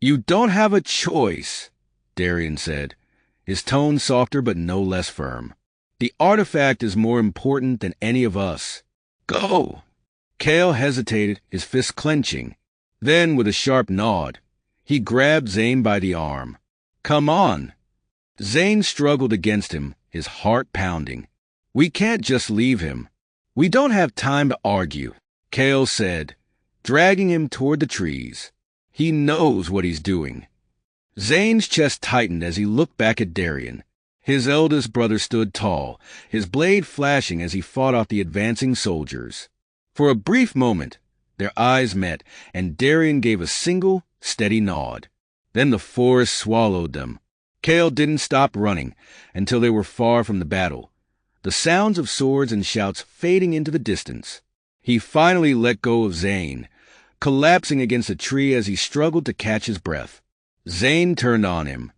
You don't have a choice, Darian said, his tone softer but no less firm. The artifact is more important than any of us. Go! Kael hesitated, his fist clenching. Then, with a sharp nod, he grabbed Zayn by the arm. Come on! Zayn struggled against him, his heart pounding. We can't just leave him. We don't have time to argue, Kael said, dragging him toward the trees. He knows what he's doing. Zayn's chest tightened as he looked back at Darian. His eldest brother stood tall, his blade flashing as he fought off the advancing soldiers. For a brief moment, their eyes met, and Darian gave a single, steady nod. Then the forest swallowed them. Kael didn't stop running until they were far from the battle, the sounds of swords and shouts fading into the distance. He finally let go of Zayn, collapsing against a tree as he struggled to catch his breath. Zayn turned on him,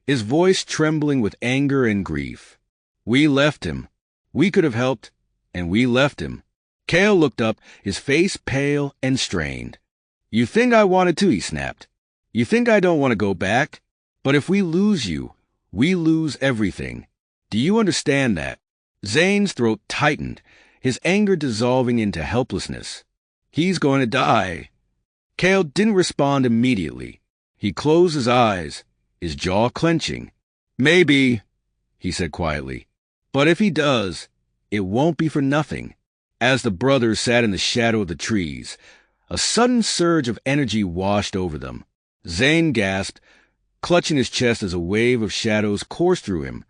his voice trembling with anger and grief. We left him. We could have helped, and we left him. Kael looked up, his face pale and strained. You think I wanted to, he snapped. You think I don't want to go back? But if we lose you, we lose everything. Do you understand that? Zayn's throat tightened, his anger dissolving into helplessness. He's going to die. Kael didn't respond immediately. He closed his eyes, his jaw clenching. Maybe, he said quietly. But if he does, it won't be for nothing. As the brothers sat in the shadow of the trees, a sudden surge of energy washed over them. Zayn gasped, clutching his chest as a wave of shadows coursed through him,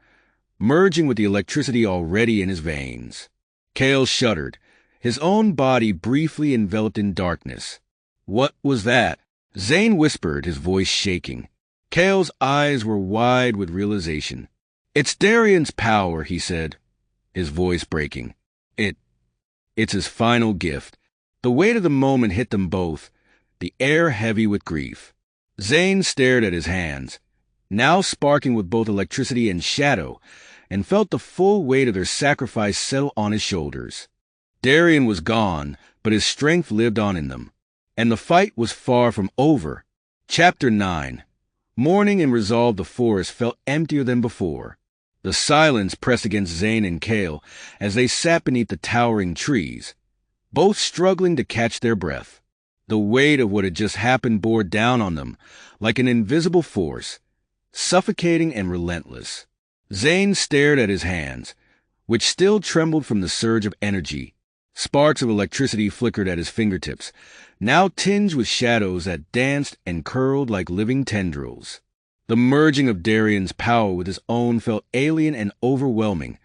merging with the electricity already in his veins. Kael shuddered, his own body briefly enveloped in darkness. What was that? Zayn whispered, his voice shaking. Kael's eyes were wide with realization. It's Darian's power, he said, his voice breaking. It's his final gift. The weight of the moment hit them both, the air heavy with grief. Zayn stared at his hands, now sparking with both electricity and shadow, and felt the full weight of their sacrifice settle on his shoulders. Darian was gone, but his strength lived on in them, and the fight was far from over. Chapter 9. Morning in Rhaziel the forest felt emptier than before. The silence pressed against Zayn and Kael as they sat beneath the towering trees, both struggling to catch their breath. The weight of what had just happened bore down on them like an invisible force, suffocating and relentless. Zayn stared at his hands, which still trembled from the surge of energy. Sparks of electricity flickered at his fingertips, now tinged with shadows that danced and curled like living tendrils. The merging of Darian's power with his own felt alien and overwhelming,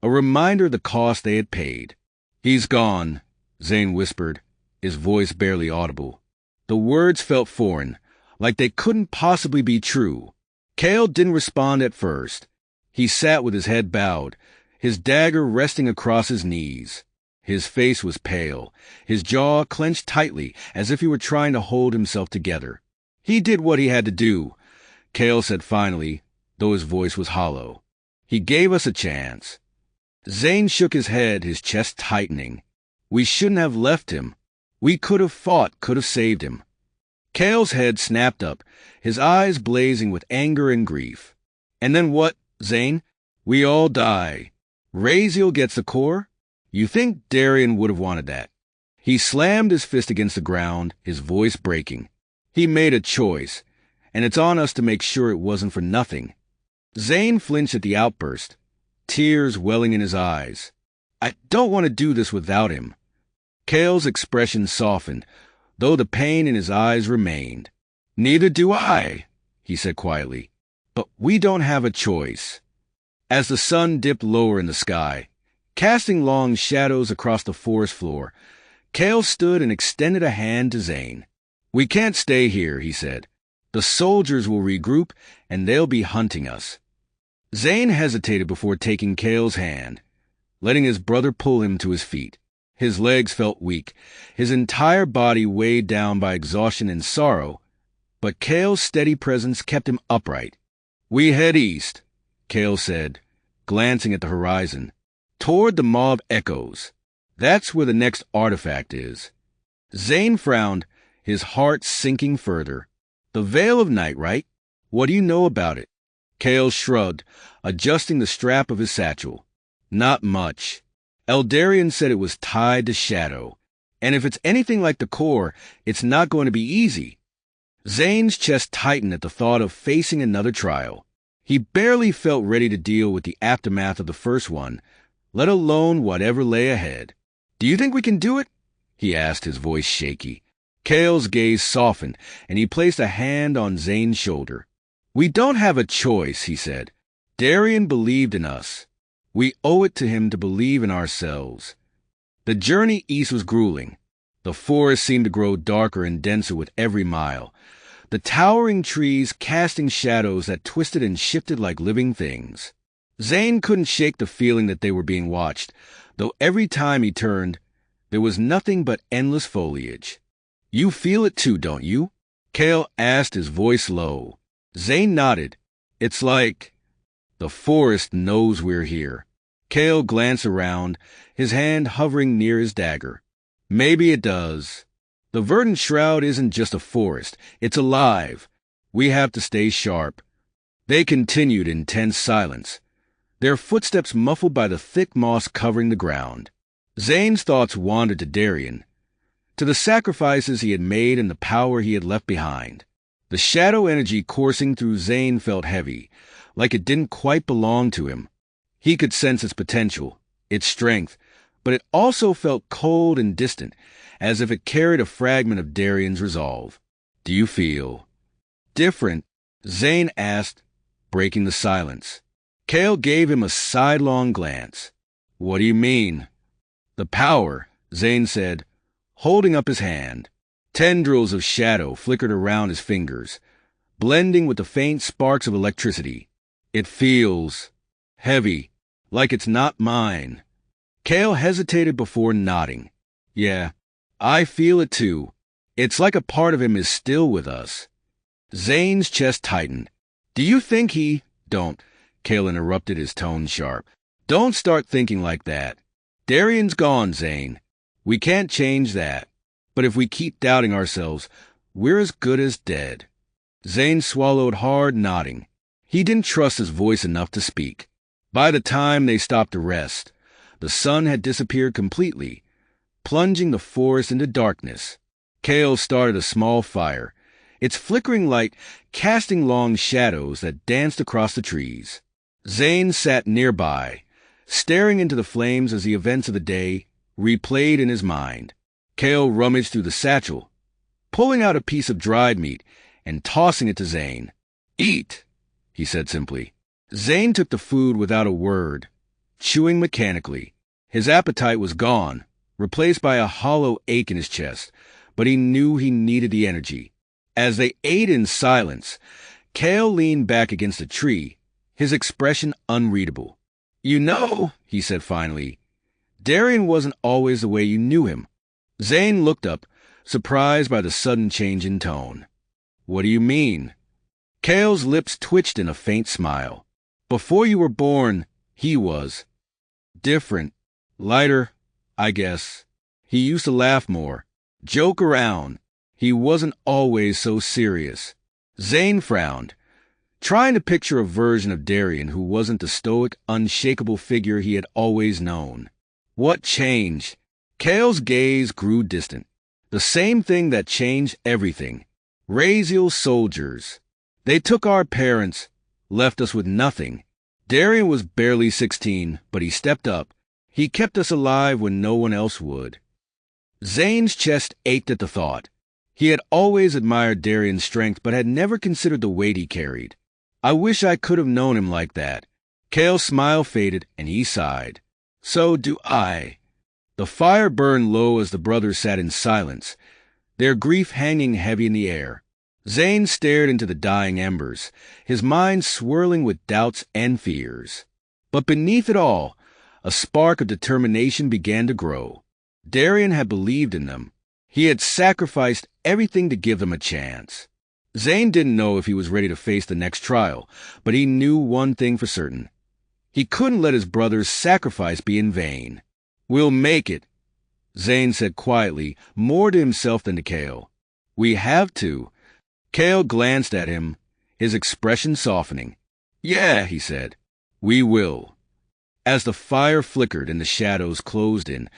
a reminder of the cost they had paid. He's gone, Zayn whispered, his voice barely audible. The words felt foreign, like they couldn't possibly be true. Kael didn't respond at first. He sat with his head bowed, his dagger resting across his knees. His face was pale, his jaw clenched tightly as if he were trying to hold himself together. He did what he had to do, Kael said finally, though his voice was hollow. He gave us a chance. Zayn shook his head, his chest tightening. We shouldn't have left him. We could have fought, could have saved him. Kael's head snapped up, his eyes blazing with anger and grief. And then what, Zayn? We all die. Rhaziel gets the core? You think Darian would have wanted that? He slammed his fist against the ground, his voice breaking. He made a choice, and it's on us to make sure it wasn't for nothing. Zayn flinched at the outburst, tears welling in his eyes. I don't want to do this without him. Kael's expression softened, though the pain in his eyes remained. Neither do I, he said quietly. But we don't have a choice. As the sun dipped lower in the sky, casting long shadows across the forest floor, Kael stood and extended a hand to Zayn. We can't stay here, he said. The soldiers will regroup, and they'll be hunting us. Zayn hesitated before taking Kael's hand, letting his brother pull him to his feet. His legs felt weak, his entire body weighed down by exhaustion and sorrow, but Kael's steady presence kept him upright. We head east, Kael said, glancing at the horizon, toward the Maw of Echoes. That's where the next artifact is. Zayn frowned, his heart sinking further. The Veil of Night, right? What do you know about it? Kael shrugged, adjusting the strap of his satchel. Not much. Eldarion said it was tied to shadow, and if it's anything like the core, it's not going to be easy. Zayn's chest tightened at the thought of facing another trial. He barely felt ready to deal with the aftermath of the first one, let alone whatever lay ahead. Do you think we can do it? He asked, his voice shaky. Kael's gaze softened, and he placed a hand on Zayn's shoulder. We don't have a choice, he said. Darian believed in us. We owe it to him to believe in ourselves. The journey east was grueling. The forest seemed to grow darker and denser with every mile, the towering trees casting shadows that twisted and shifted like living things. Zayn couldn't shake the feeling that they were being watched, though every time he turned, there was nothing but endless foliage. You feel it too, don't you? Kael asked, his voice low. Zayn nodded. It's like the forest knows we're here. Kael glanced around, his hand hovering near his dagger. Maybe it does. The Verdant Shroud isn't just a forest. It's alive. We have to stay sharp. They continued in tense silence, their footsteps muffled by the thick moss covering the ground. Zayn's thoughts wandered to Darian, to the sacrifices he had made and the power he had left behind. The shadow energy coursing through Zayn felt heavy, like it didn't quite belong to him. He could sense its potential, its strength, but it also felt cold and distant, as if it carried a fragment of Darian's resolve. Do you feel different? Zayn asked, breaking the silence. Kael gave him a sidelong glance. What do you mean? The power, Zayn said, holding up his hand. Tendrils of shadow flickered around his fingers, blending with the faint sparks of electricity. It feels heavy, like it's not mine. Kael hesitated before nodding. Yeah, I feel it too. It's like a part of him is still with us. Zayn's chest tightened. Do you think he— Don't, Kael interrupted, his tone sharp. Don't start thinking like that. Darian's gone, Zayn. We can't change that. But if we keep doubting ourselves, we're as good as dead. Zayn swallowed hard, nodding. He didn't trust his voice enough to speak. By the time they stopped to rest, the sun had disappeared completely, plunging the forest into darkness. Kael started a small fire, its flickering light casting long shadows that danced across the trees. Zayn sat nearby, staring into the flames as the events of the day replayed in his mind. Kael rummaged through the satchel, pulling out a piece of dried meat and tossing it to Zayn. Eat, he said simply. Zayn took the food without a word, chewing mechanically. His appetite was gone, replaced by a hollow ache in his chest, but he knew he needed the energy. As they ate in silence, Kael leaned back against a tree, his expression unreadable. You know, he said finally, Darian wasn't always the way you knew him. Zayn looked up, surprised by the sudden change in tone. What do you mean? Kael's lips twitched in a faint smile. Before you were born, he was different, lighter, I guess. He used to laugh more, joke around. He wasn't always so serious. Zayn frowned, trying to picture a version of Darian who wasn't the stoic, unshakable figure he had always known. What changed? Kael's gaze grew distant. The same thing that changed everything. Rhaziel's soldiers. They took our parents, left us with nothing. Darian was barely 16, but he stepped up. He kept us alive when no one else would. Zayn's chest ached at the thought. He had always admired Darian's strength, but had never considered the weight he carried. I wish I could have known him like that. Kael's smile faded, and he sighed. So do I. The fire burned low as the brothers sat in silence, their grief hanging heavy in the air. Zayn stared into the dying embers, his mind swirling with doubts and fears. But beneath it all, a spark of determination began to grow. Darian had believed in them. He had sacrificed everything to give them a chance. Zayn didn't know if he was ready to face the next trial, but he knew one thing for certain. He couldn't let his brother's sacrifice be in vain. We'll make it, Zayn said quietly, more to himself than to Kael. We have to. Kael glanced at him, his expression softening. "Yeah," he said. "We will." As the fire flickered and the shadows closed in,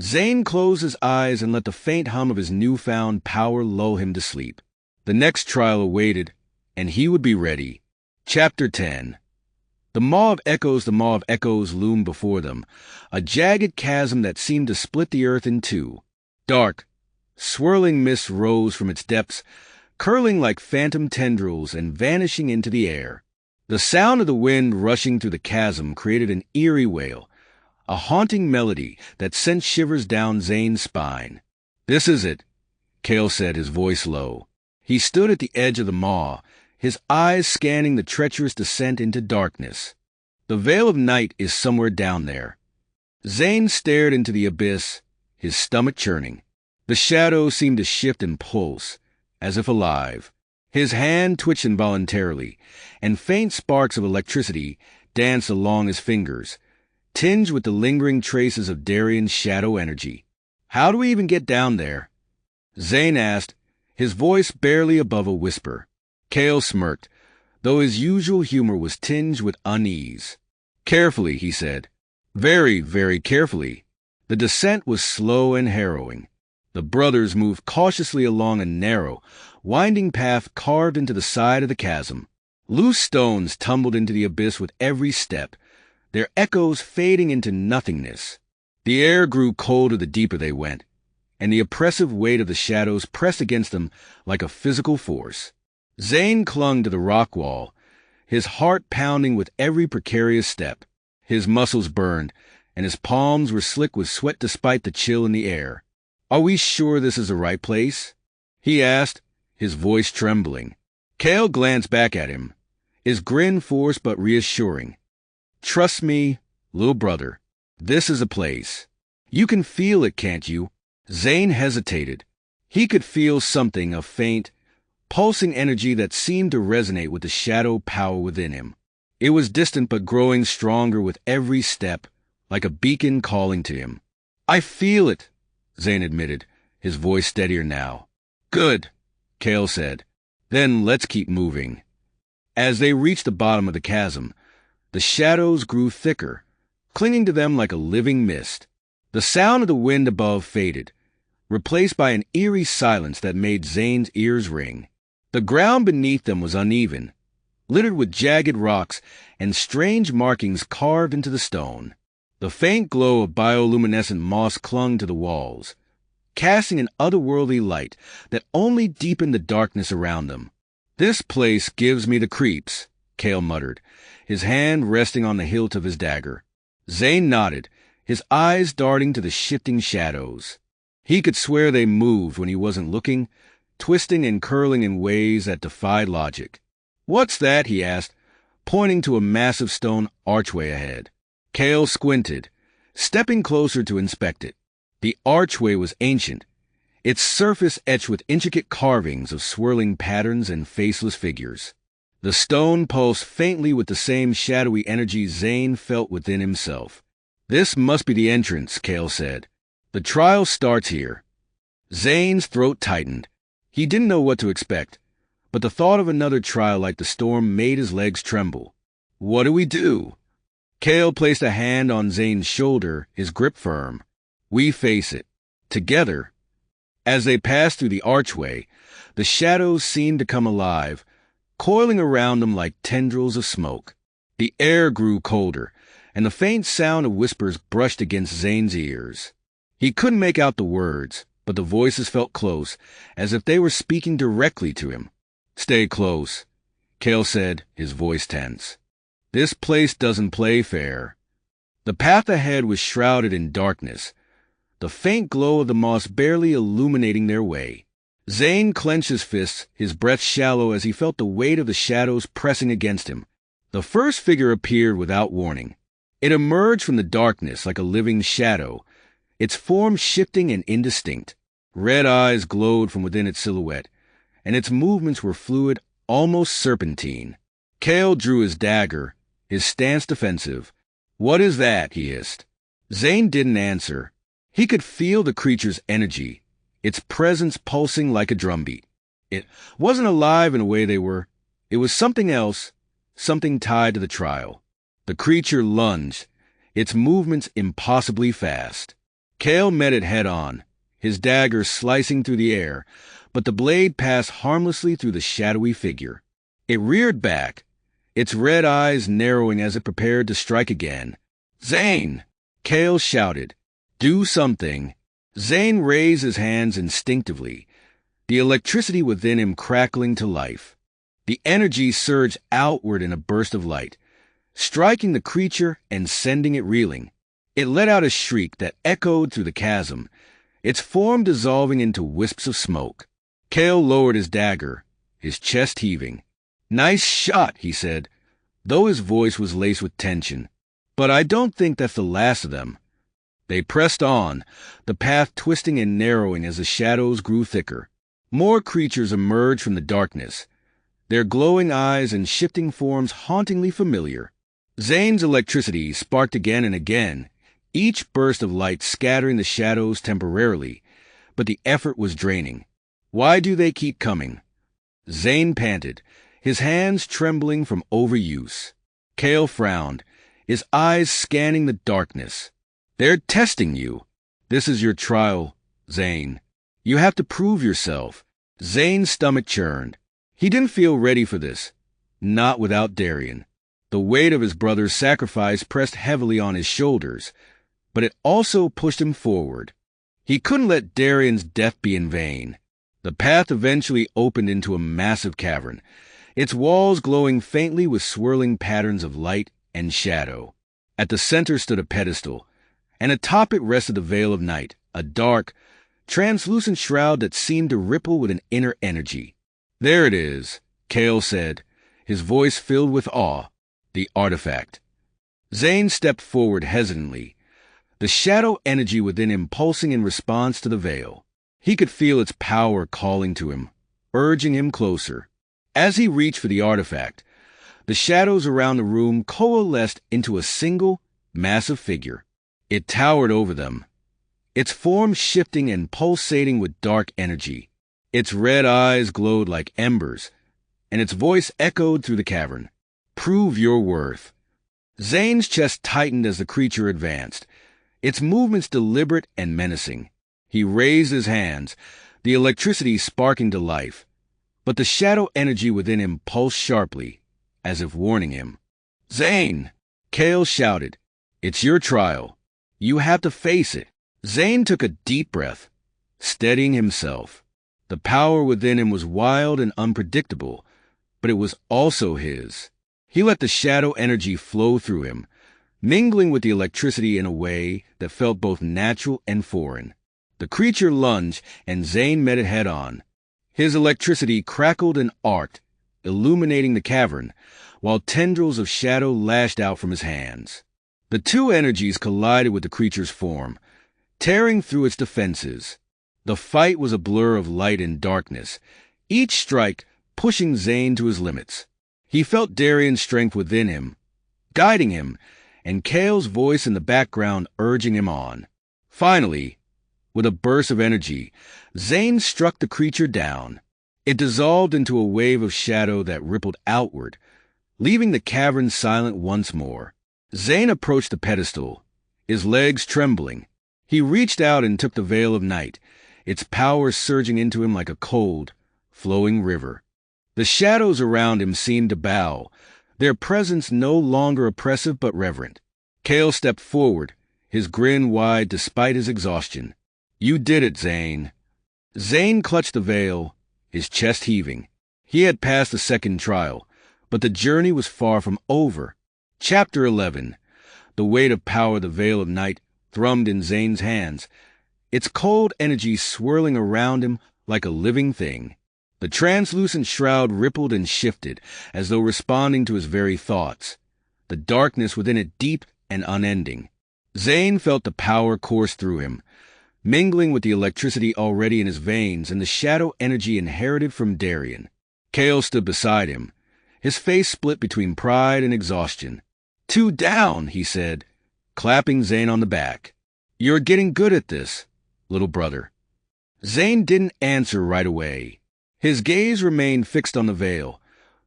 Zayn closed his eyes and let the faint hum of his newfound power lull him to sleep. The next trial awaited, and he would be ready. Chapter 10. The Maw of Echoes loomed before them, a jagged chasm that seemed to split the earth in two. Dark, swirling mist rose from its depths, curling like phantom tendrils and vanishing into the air. The sound of the wind rushing through the chasm created an eerie wail, a haunting melody that sent shivers down Zayn's spine. "This is it," Kael said, his voice low. He stood at the edge of the maw, his eyes scanning the treacherous descent into darkness. "The veil of night is somewhere down there." Zayn stared into the abyss, his stomach churning. The shadows seemed to shift and pulse, as if alive. His hand twitched involuntarily, and faint sparks of electricity danced along his fingers, tinged with the lingering traces of Darion's shadow energy. "How do we even get down there?" Zayn asked, his voice barely above a whisper. Kael smirked, though his usual humor was tinged with unease. "Carefully," he said. "Very, very carefully." The descent was slow and harrowing. The brothers moved cautiously along a narrow, winding path carved into the side of the chasm. Loose stones tumbled into the abyss with every step, their echoes fading into nothingness. The air grew colder the deeper they went, and the oppressive weight of the shadows pressed against them like a physical force. Zayn clung to the rock wall, his heart pounding with every precarious step. His muscles burned, and his palms were slick with sweat despite the chill in the air. "Are we sure this is the right place?" he asked, his voice trembling. Kael glanced back at him, his grin forced but reassuring. "Trust me, little brother, this is a place. You can feel it, can't you?" Zayn hesitated. He could feel something, a faint, pulsing energy that seemed to resonate with the shadow power within him. It was distant but growing stronger with every step, like a beacon calling to him. "I feel it," Zayn admitted, his voice steadier now. "Good," Kael said. "Then let's keep moving." As they reached the bottom of the chasm, the shadows grew thicker, clinging to them like a living mist. The sound of the wind above faded, replaced by an eerie silence that made Zayn's ears ring. The ground beneath them was uneven, littered with jagged rocks and strange markings carved into the stone. The faint glow of bioluminescent moss clung to the walls, casting an otherworldly light that only deepened the darkness around them. "This place gives me the creeps," Kael muttered, his hand resting on the hilt of his dagger. Zayn nodded, his eyes darting to the shifting shadows. He could swear they moved when he wasn't looking, twisting and curling in ways that defied logic. "What's that?" he asked, pointing to a massive stone archway ahead. Kael squinted, stepping closer to inspect it. The archway was ancient, its surface etched with intricate carvings of swirling patterns and faceless figures. The stone pulsed faintly with the same shadowy energy Zayn felt within himself. "This must be the entrance," Kael said. "The trial starts here." Zayn's throat tightened. He didn't know what to expect, but the thought of another trial like the storm made his legs tremble. "What do we do?" Kael placed a hand on Zayn's shoulder, his grip firm. "We face it. Together." As they passed through the archway, the shadows seemed to come alive, coiling around them like tendrils of smoke. The air grew colder, and the faint sound of whispers brushed against Zayn's ears. He couldn't make out the words, but the voices felt close, as if they were speaking directly to him. "Stay close," Kael said, his voice tense. "This place doesn't play fair." The path ahead was shrouded in darkness, the faint glow of the moss barely illuminating their way. Zayn clenched his fists, his breath shallow as he felt the weight of the shadows pressing against him. The first figure appeared without warning. It emerged from the darkness like a living shadow, its form shifting and indistinct. Red eyes glowed from within its silhouette, and its movements were fluid, almost serpentine. Kael drew his dagger, his stance defensive. "What is that?" he hissed. Zayn didn't answer. He could feel the creature's energy, its presence pulsing like a drumbeat. It wasn't alive in a way they were. It was something else, something tied to the trial. The creature lunged, its movements impossibly fast. Kael met it head-on, his dagger slicing through the air, but the blade passed harmlessly through the shadowy figure. It reared back, its red eyes narrowing as it prepared to strike again. "Zayn!" Kael shouted. "Do something." Zayn raised his hands instinctively, the electricity within him crackling to life. The energy surged outward in a burst of light, striking the creature and sending it reeling. It let out a shriek that echoed through the chasm, its form dissolving into wisps of smoke. Kael lowered his dagger, his chest heaving. "Nice shot," he said, though his voice was laced with tension. "But I don't think that's the last of them." They pressed on, the path twisting and narrowing as the shadows grew thicker. More creatures emerged from the darkness, their glowing eyes and shifting forms hauntingly familiar. Zayn's electricity sparked again and again, each burst of light scattering the shadows temporarily, but the effort was draining. "Why do they keep coming?" Zayn panted, his hands trembling from overuse. Kael frowned, his eyes scanning the darkness. "They're testing you. This is your trial, Zayn. You have to prove yourself." Zayn's stomach churned. He didn't feel ready for this, not without Eldarion. The weight of his brother's sacrifice pressed heavily on his shoulders, but it also pushed him forward. He couldn't let Eldarien's death be in vain. The path eventually opened into a massive cavern, its walls glowing faintly with swirling patterns of light and shadow. At the center stood a pedestal, and atop it rested the Veil of Night, a dark, translucent shroud that seemed to ripple with an inner energy. "There it is," Kael said, his voice filled with awe. "The artifact." Zayn stepped forward hesitantly, the shadow energy within him pulsing in response to the veil. He could feel its power calling to him, urging him closer. As he reached for the artifact, the shadows around the room coalesced into a single, massive figure. It towered over them, its form shifting and pulsating with dark energy. Its red eyes glowed like embers, and its voice echoed through the cavern. "Prove your worth." Zayn's chest tightened as the creature advanced, its movements deliberate and menacing. He raised his hands, the electricity sparking to life, but the shadow energy within him pulsed sharply, as if warning him. "Zayn!" Kael shouted. "It's your trial. You have to face it." Zayn took a deep breath, steadying himself. The power within him was wild and unpredictable, but it was also his. He let the shadow energy flow through him, mingling with the electricity in a way that felt both natural and foreign. The creature lunged, and Zayn met it head-on. His electricity crackled and arced, illuminating the cavern, while tendrils of shadow lashed out from his hands. The two energies collided with the creature's form, tearing through its defenses. The fight was a blur of light and darkness, each strike pushing Zayn to his limits. He felt Eldarien's strength within him, guiding him, and Kael's voice in the background urging him on. Finally, with a burst of energy, Zayn struck the creature down. It dissolved into a wave of shadow that rippled outward, leaving the cavern silent once more. Zayn approached the pedestal, his legs trembling. He reached out and took the Veil of Night, its power surging into him like a cold, flowing river. The shadows around him seemed to bow, their presence no longer oppressive but reverent. Kael stepped forward, his grin wide despite his exhaustion. "You did it, Zayn." Zayn clutched the veil, his chest heaving. He had passed the second trial, but the journey was far from over. Chapter 11. The weight of power the Veil of Night thrummed in Zayn's hands, its cold energy swirling around him like a living thing. The translucent shroud rippled and shifted, as though responding to his very thoughts, the darkness within it deep and unending. Zayn felt the power course through him, mingling with the electricity already in his veins and the shadow energy inherited from Eldarion. Kael stood beside him, his face split between pride and exhaustion. "Two down," he said, clapping Zayn on the back. "You're getting good at this, little brother." Zayn didn't answer right away. His gaze remained fixed on the veil,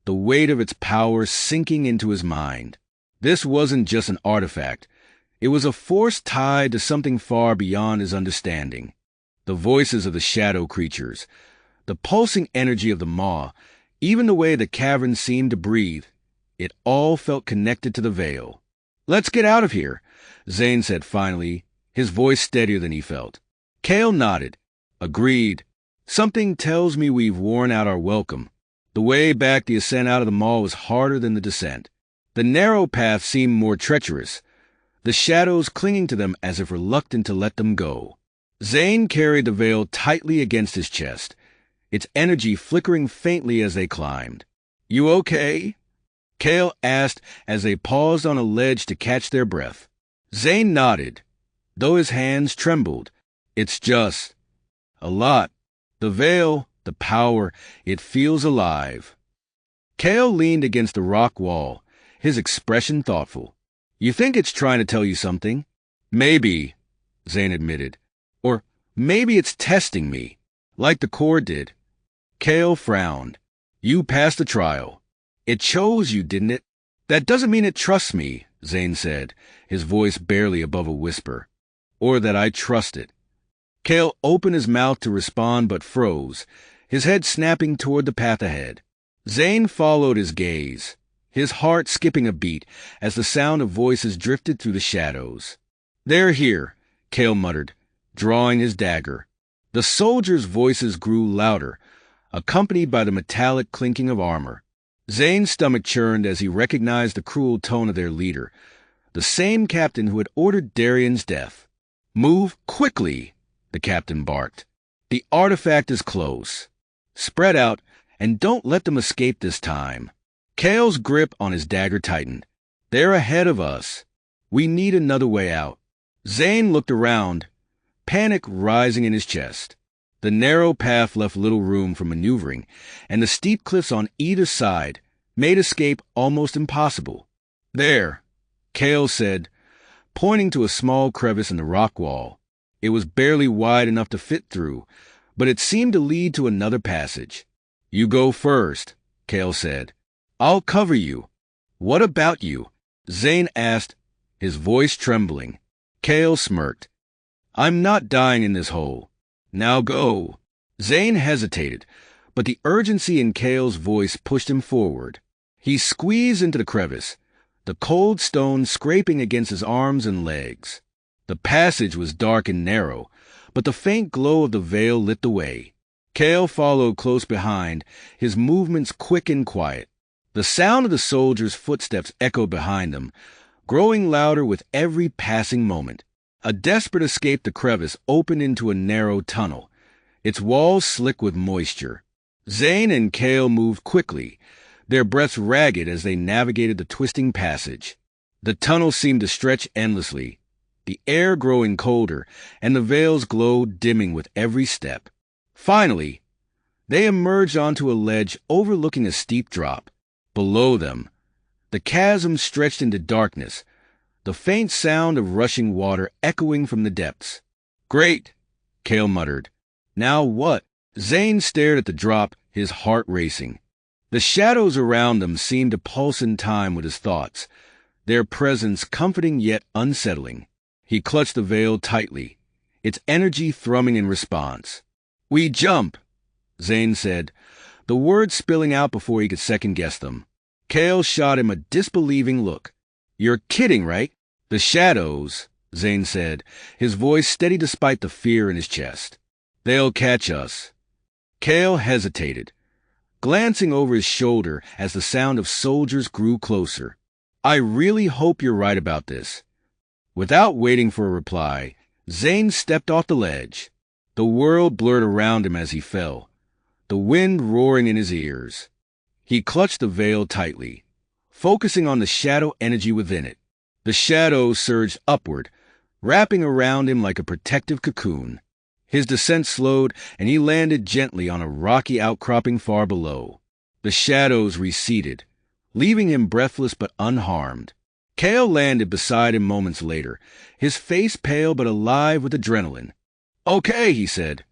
the weight of its power sinking into his mind. This wasn't just an artifact. It was a force tied to something far beyond his understanding. The voices of the shadow creatures, the pulsing energy of the Maw, even the way the cavern seemed to breathe, it all felt connected to the veil. "Let's get out of here," Zayn said finally, his voice steadier than he felt. Kael nodded. "Agreed. Something tells me we've worn out our welcome." The way back the ascent out of the Maw was harder than the descent. The narrow path seemed more treacherous, the shadows clinging to them as if reluctant to let them go. Zayn carried the veil tightly against his chest, its energy flickering faintly as they climbed. "You okay?" Kael asked as they paused on a ledge to catch their breath. Zayn nodded, though his hands trembled. "It's just a lot. The veil, the power, it feels alive." Kael leaned against the rock wall, his expression thoughtful. "You think it's trying to tell you something?" "Maybe," Zayn admitted. "Or maybe it's testing me, like the core did." Kael frowned. "You passed the trial. It chose you, didn't it?" "That doesn't mean it trusts me," Zayn said, his voice barely above a whisper. "Or that I trust it." Kael opened his mouth to respond but froze, his head snapping toward the path ahead. Zayn followed his gaze, his heart skipping a beat as the sound of voices drifted through the shadows. "They're here," Kael muttered, drawing his dagger. The soldiers' voices grew louder, accompanied by the metallic clinking of armor. Zayn's stomach churned as he recognized the cruel tone of their leader, the same captain who had ordered Darion's death. "Move quickly," the captain barked. "The artifact is close. Spread out, and don't let them escape this time." Kael's grip on his dagger tightened. "They're ahead of us. We need another way out." Zayn looked around, panic rising in his chest. The narrow path left little room for maneuvering, and the steep cliffs on either side made escape almost impossible. "There," Kael said, pointing to a small crevice in the rock wall. It was barely wide enough to fit through, but it seemed to lead to another passage. "You go first," Kael said. "I'll cover you." "What about you?" Zayn asked, his voice trembling. Kael smirked. "I'm not dying in this hole. Now go." Zayn hesitated, but the urgency in Kael's voice pushed him forward. He squeezed into the crevice, the cold stone scraping against his arms and legs. The passage was dark and narrow, but the faint glow of the veil lit the way. Kael followed close behind, his movements quick and quiet. The sound of the soldiers' footsteps echoed behind them, growing louder with every passing moment. A desperate escape the crevice opened into a narrow tunnel, its walls slick with moisture. Zayn and Kael moved quickly, their breaths ragged as they navigated the twisting passage. The tunnel seemed to stretch endlessly, the air growing colder, and the veil's glow dimming with every step. Finally, they emerged onto a ledge overlooking a steep drop. Below them, the chasm stretched into darkness, the faint sound of rushing water echoing from the depths. "Great," Kael muttered. "Now what?" Zayn stared at the drop, his heart racing. The shadows around them seemed to pulse in time with his thoughts, their presence comforting yet unsettling. He clutched the veil tightly, its energy thrumming in response. "We jump," Zayn said, the words spilling out before he could second-guess them. Kael shot him a disbelieving look. "You're kidding, right?" "The shadows," Zayn said, his voice steady despite the fear in his chest. "They'll catch us." Kael hesitated, glancing over his shoulder as the sound of soldiers grew closer. "I really hope you're right about this." Without waiting for a reply, Zayn stepped off the ledge. The world blurred around him as he fell, the wind roaring in his ears. He clutched the veil tightly, focusing on the shadow energy within it. The shadows surged upward, wrapping around him like a protective cocoon. His descent slowed, and he landed gently on a rocky outcropping far below. The shadows receded, leaving him breathless but unharmed. Kael landed beside him moments later, his face pale but alive with adrenaline. "Okay," he said,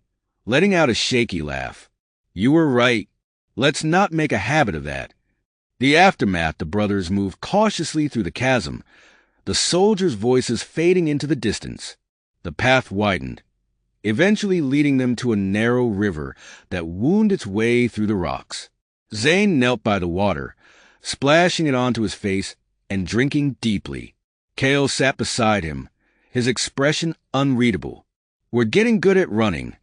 letting out a shaky laugh. You were right. Let's not make a habit of that. The aftermath, the brothers moved cautiously through the chasm, the soldiers' voices fading into the distance. The path widened, eventually leading them to a narrow river that wound its way through the rocks. Zayn knelt by the water, splashing it onto his face and drinking deeply. Kael sat beside him, his expression unreadable. "We're getting good at running,"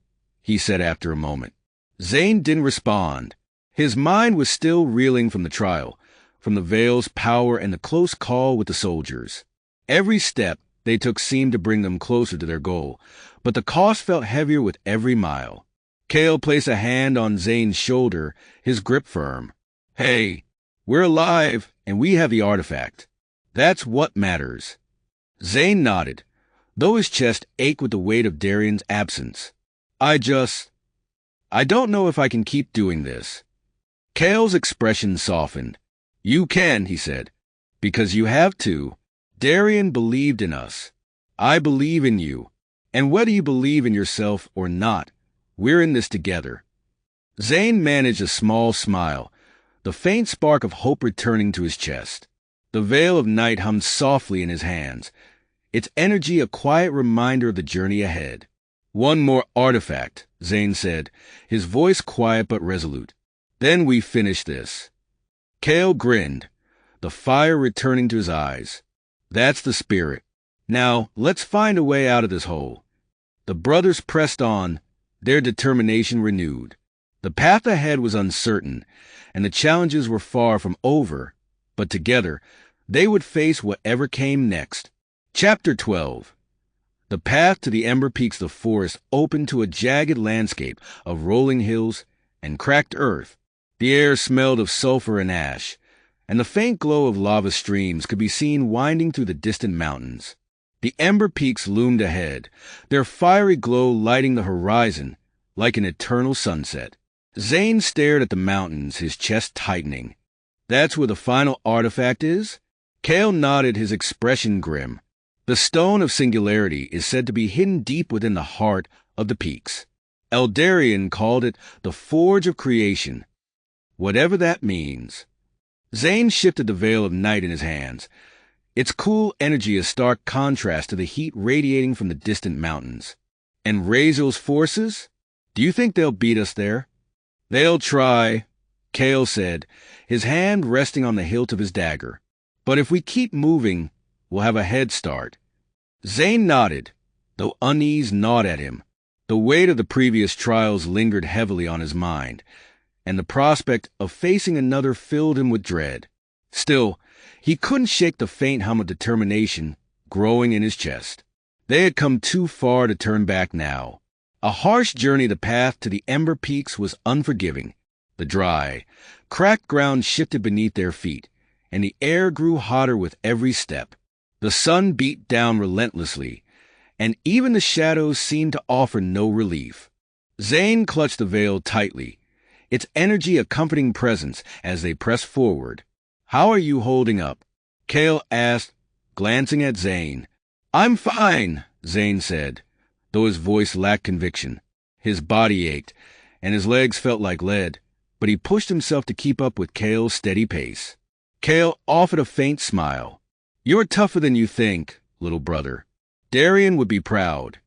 he said after a moment. Zayn didn't respond. His mind was still reeling from the trial, from the Veil's power and the close call with the soldiers. Every step they took seemed to bring them closer to their goal, but the cost felt heavier with every mile. Kael placed a hand on Zayn's shoulder, his grip firm. "Hey, we're alive, and we have the artifact. That's what matters." Zayn nodded, though his chest ached with the weight of Darion's absence. I don't know if I can keep doing this." Kael's expression softened. "You can," he said, "because you have to. Darion believed in us. I believe in you. And whether you believe in yourself or not, we're in this together." Zayn managed a small smile, the faint spark of hope returning to his chest. The veil of night hummed softly in his hands, its energy a quiet reminder of the journey ahead. "One more artifact," Zayn said, his voice quiet but resolute. "Then we finish this." Kael grinned, the fire returning to his eyes. "That's the spirit. Now, let's find a way out of this hole." The brothers pressed on, their determination renewed. The path ahead was uncertain, and the challenges were far from over, but together, they would face whatever came next. Chapter 12. The path to the Ember Peaks of the forest opened to a jagged landscape of rolling hills and cracked earth. The air smelled of sulfur and ash, and the faint glow of lava streams could be seen winding through the distant mountains. The Ember Peaks loomed ahead, their fiery glow lighting the horizon like an eternal sunset. Zayn stared at the mountains, his chest tightening. "That's where the final artifact is?" Kael nodded, his expression grim. "The Stone of Singularity is said to be hidden deep within the heart of the peaks. Eldarion called it the Forge of Creation. Whatever that means." Zayn shifted the veil of night in his hands, its cool energy a stark contrast to the heat radiating from the distant mountains. "And Rhaziel's forces? Do you think they'll beat us there?" "They'll try," Kael said, his hand resting on the hilt of his dagger. "But if we keep moving, we'll have a head start." Zayn nodded, though unease gnawed at him. The weight of the previous trials lingered heavily on his mind, and the prospect of facing another filled him with dread. Still, he couldn't shake the faint hum of determination growing in his chest. They had come too far to turn back now. A harsh journey, the path to the Ember Peaks was unforgiving. The dry, cracked ground shifted beneath their feet, and the air grew hotter with every step. The sun beat down relentlessly, and even the shadows seemed to offer no relief. Zayn clutched the veil tightly, its energy a comforting presence as they pressed forward. "How are you holding up?" Kael asked, glancing at Zayn. "I'm fine," Zayn said, though his voice lacked conviction. His body ached, and his legs felt like lead, but he pushed himself to keep up with Kael's steady pace. Kael offered a faint smile. "You're tougher than you think, little brother. Darion would be proud."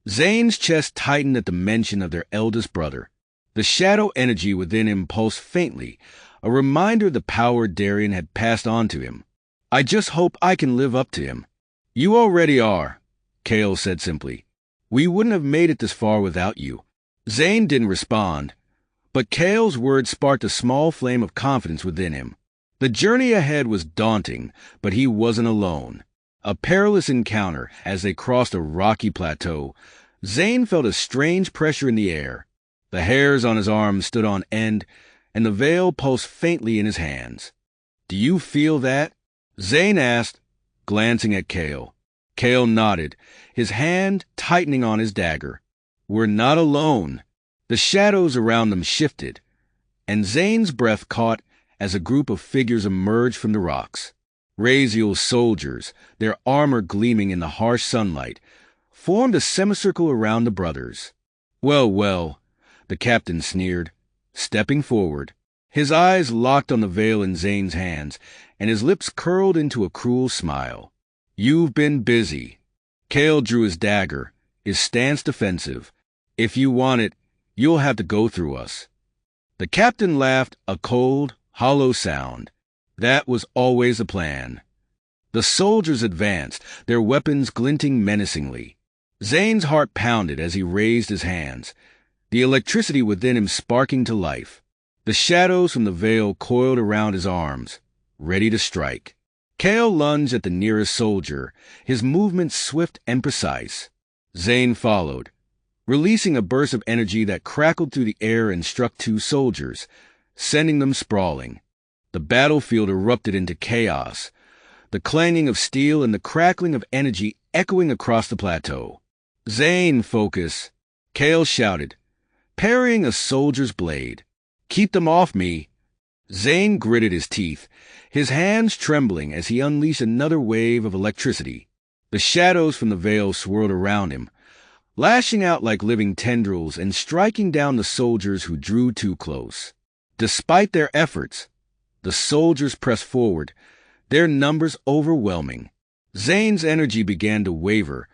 Zayn's chest tightened at the mention of their eldest brother. The shadow energy within him pulsed faintly, a reminder of the power Darion had passed on to him. "I just hope I can live up to him." "You already are," Kael said simply. "We wouldn't have made it this far without you." Zayn didn't respond, but Kael's words sparked a small flame of confidence within him. The journey ahead was daunting, but he wasn't alone. A perilous encounter as they crossed a rocky plateau. Zayn felt a strange pressure in the air. The hairs on his arms stood on end, and the veil pulsed faintly in his hands. "Do you feel that?" Zayn asked, glancing at Kael. Kael nodded, his hand tightening on his dagger. "We're not alone." The shadows around them shifted, and Zayn's breath caught as a group of figures emerged from the rocks. Rhaziel's soldiers, their armor gleaming in the harsh sunlight, formed a semicircle around the brothers. Well, the captain sneered. stepping forward. His eyes locked on the veil in Zayn's hands, and his lips curled into a cruel smile. "You've been busy." Kael drew his dagger, his stance defensive. "If you want it, you'll have to go through us." The captain laughed, a cold, hollow sound. That was always the plan. The soldiers advanced, their weapons glinting menacingly. Zayn's heart pounded as he raised his hands, the electricity within him sparking to life. The shadows from the veil coiled around his arms, ready to strike. Kael lunged at the nearest soldier, his movements swift and precise. Zayn followed, releasing a burst of energy that crackled through the air and struck two soldiers, sending them sprawling. The battlefield erupted into chaos, the clanging of steel and the crackling of energy echoing across the plateau. "Zayn, focus!" Kael shouted, parrying a soldier's blade. "Keep them off me!" Zayn gritted his teeth, his hands trembling as he unleashed another wave of electricity. The shadows from the veil swirled around him, lashing out like living tendrils and striking down the soldiers who drew too close. Despite their efforts, the soldiers pressed forward, their numbers overwhelming. Zayn's energy began to waver,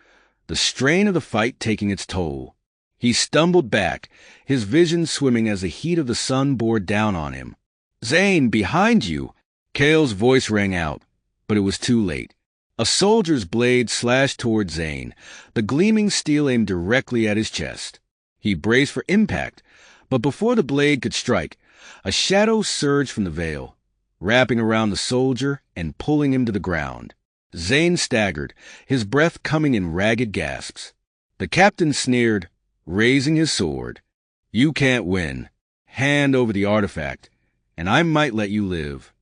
the strain of the fight taking its toll. He stumbled back, his vision swimming as the heat of the sun bore down on him. "Zayn, behind you!" Kael's voice rang out, but it was too late. A soldier's blade slashed toward Zayn, the gleaming steel aimed directly at his chest. He braced for impact, but before the blade could strike, a shadow surged from the veil, wrapping around the soldier and pulling him to the ground. Zayn staggered, his breath coming in ragged gasps. The captain sneered, raising his sword. "You can't win. Hand over the artifact, and I might let you live."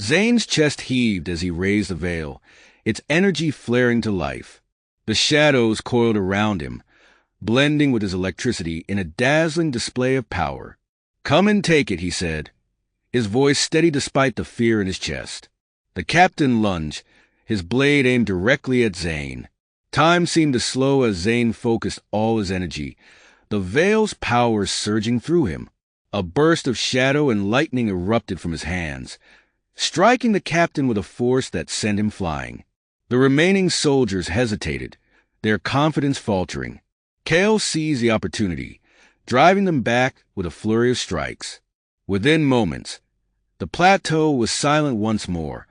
Zayn's chest heaved as he raised the veil, its energy flaring to life. The shadows coiled around him, blending with his electricity in a dazzling display of power. "Come and take it," he said, his voice steady despite the fear in his chest. The captain lunged, his blade aimed directly at Zayn. Time seemed to slow as Zayn focused all his energy, the veil's power surging through him. A burst of shadow and lightning erupted from his hands, striking the captain with a force that sent him flying. The remaining soldiers hesitated, their confidence faltering. Kael seized the opportunity, driving them back with a flurry of strikes. Within moments, the plateau was silent once more,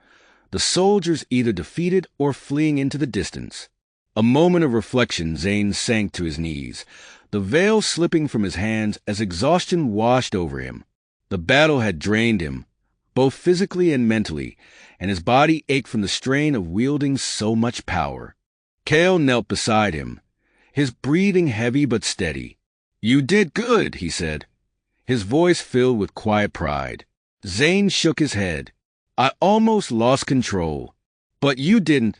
the soldiers either defeated or fleeing into the distance. A moment of reflection, Zayn sank to his knees, the veil slipping from his hands as exhaustion washed over him. The battle had drained him, both physically and mentally, and his body ached from the strain of wielding so much power. Kael knelt beside him, his breathing heavy but steady. "You did good," he said, his voice filled with quiet pride. Zayn shook his head. "I almost lost control." "But you didn't,"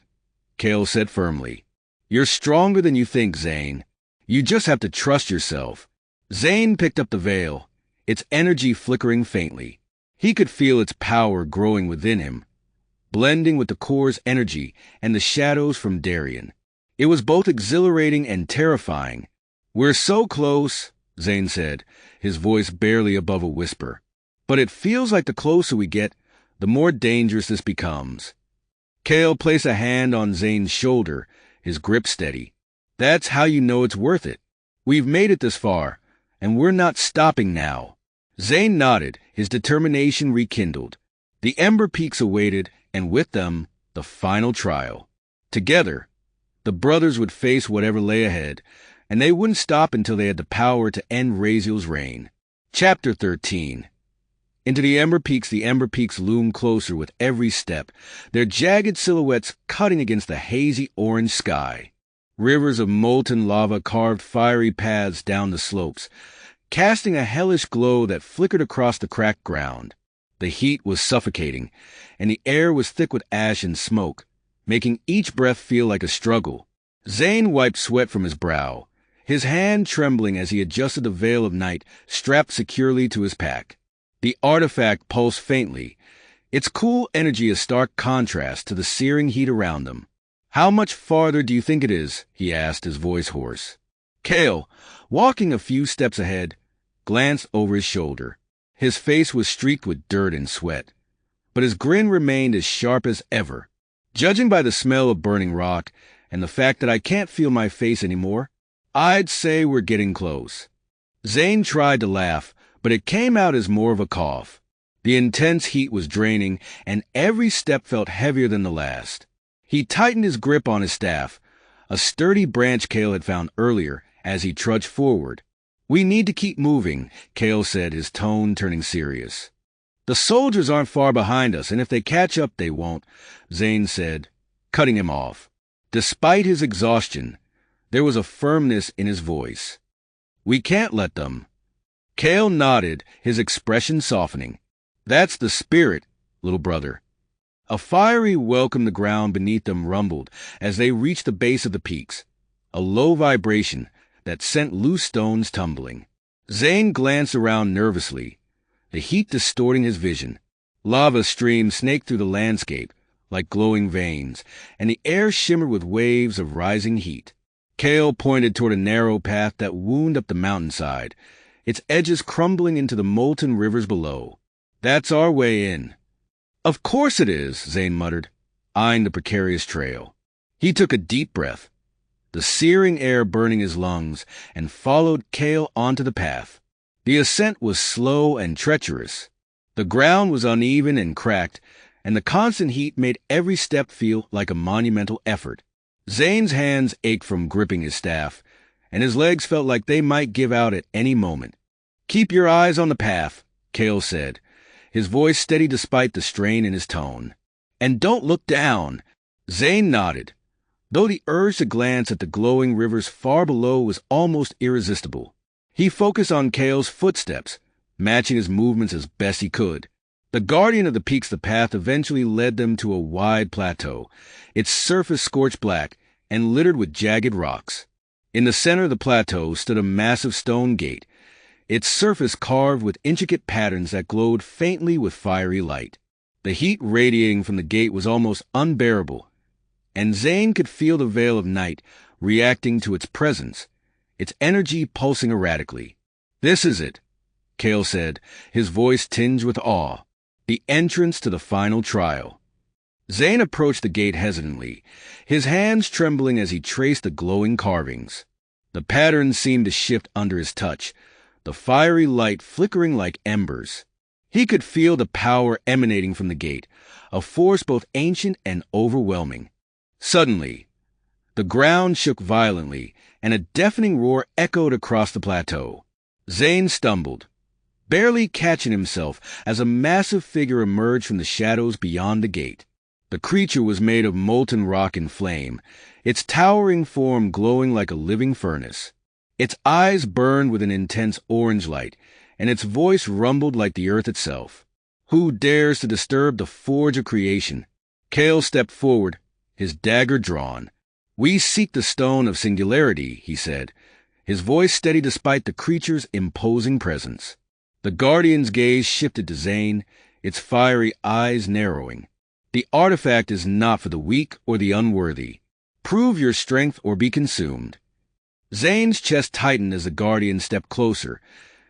Kael said firmly. "You're stronger than you think, Zayn. You just have to trust yourself." Zayn picked up the veil, its energy flickering faintly. He could feel its power growing within him, blending with the core's energy and the shadows from Eldarion. It was both exhilarating and terrifying. "We're so close," Zayn said, his voice barely above a whisper. "But it feels like the closer we get, the more dangerous this becomes." Kael placed a hand on Zayn's shoulder, his grip steady. "That's how you know it's worth it. We've made it this far, and we're not stopping now." Zayn nodded, his determination rekindled. The Ember Peaks awaited, and with them, the final trial. Together, the brothers would face whatever lay ahead, and they wouldn't stop until they had the power to end Rhaziel's reign. Chapter 13. Into the Ember Peaks loomed closer with every step, their jagged silhouettes cutting against the hazy orange sky. Rivers of molten lava carved fiery paths down the slopes, casting a hellish glow that flickered across the cracked ground. The heat was suffocating, and the air was thick with ash and smoke, making each breath feel like a struggle. Zayn wiped sweat from his brow, his hand trembling as he adjusted the veil of night strapped securely to his pack. The artifact pulsed faintly, its cool energy a stark contrast to the searing heat around them. "How much farther do you think it is?" he asked, his voice hoarse. Kael, walking a few steps ahead, glanced over his shoulder. His face was streaked with dirt and sweat, but his grin remained as sharp as ever. Judging by the smell of burning rock and the fact that I can't feel my face anymore, I'd say we're getting close. Zayn tried to laugh, but it came out as more of a cough. The intense heat was draining, and every step felt heavier than the last. He tightened his grip on his staff, a sturdy branch Kael had found earlier, as he trudged forward. "We need to keep moving," Kael said, his tone turning serious. "The soldiers aren't far behind us, and if they catch up, they won't," Zayn said, cutting him off. Despite his exhaustion, there was a firmness in his voice. "We can't let them." Kael nodded, his expression softening. "That's the spirit, little brother." A fiery welcome the ground beneath them rumbled as they reached the base of the peaks, a low vibration that sent loose stones tumbling. Zayn glanced around nervously, the heat distorting his vision. Lava streams snaked through the landscape like glowing veins, and the air shimmered with waves of rising heat. Kael pointed toward a narrow path that wound up the mountainside, its edges crumbling into the molten rivers below. "That's our way in." "Of course it is," Zayn muttered, eyeing the precarious trail. He took a deep breath, the searing air burning his lungs, and followed Kael onto the path. The ascent was slow and treacherous. The ground was uneven and cracked, and the constant heat made every step feel like a monumental effort. Zayn's hands ached from gripping his staff, and his legs felt like they might give out at any moment. "Keep your eyes on the path," Kael said, his voice steady despite the strain in his tone. "And don't look down." Zayn nodded, though the urge to glance at the glowing rivers far below was almost irresistible. He focused on Kael's footsteps, matching his movements as best he could. The guardian of the peaks the path eventually led them to a wide plateau, its surface scorched black and littered with jagged rocks. In the center of the plateau stood a massive stone gate, its surface carved with intricate patterns that glowed faintly with fiery light. The heat radiating from the gate was almost unbearable, and Zayn could feel the veil of night reacting to its presence, its energy pulsing erratically. "This is it," Kael said, his voice tinged with awe. "The entrance to the final trial." Zayn approached the gate hesitantly, his hands trembling as he traced the glowing carvings. The patterns seemed to shift under his touch, the fiery light flickering like embers. He could feel the power emanating from the gate, a force both ancient and overwhelming. Suddenly, the ground shook violently, and a deafening roar echoed across the plateau. Zayn stumbled, barely catching himself as a massive figure emerged from the shadows beyond the gate. The creature was made of molten rock and flame, its towering form glowing like a living furnace. Its eyes burned with an intense orange light, and its voice rumbled like the earth itself. "Who dares to disturb the forge of creation?" Kael stepped forward, his dagger drawn. "We seek the stone of singularity," he said, his voice steady despite the creature's imposing presence. The guardian's gaze shifted to Zayn, its fiery eyes narrowing. "The artifact is not for the weak or the unworthy. Prove your strength or be consumed." Zayn's chest tightened as the guardian stepped closer,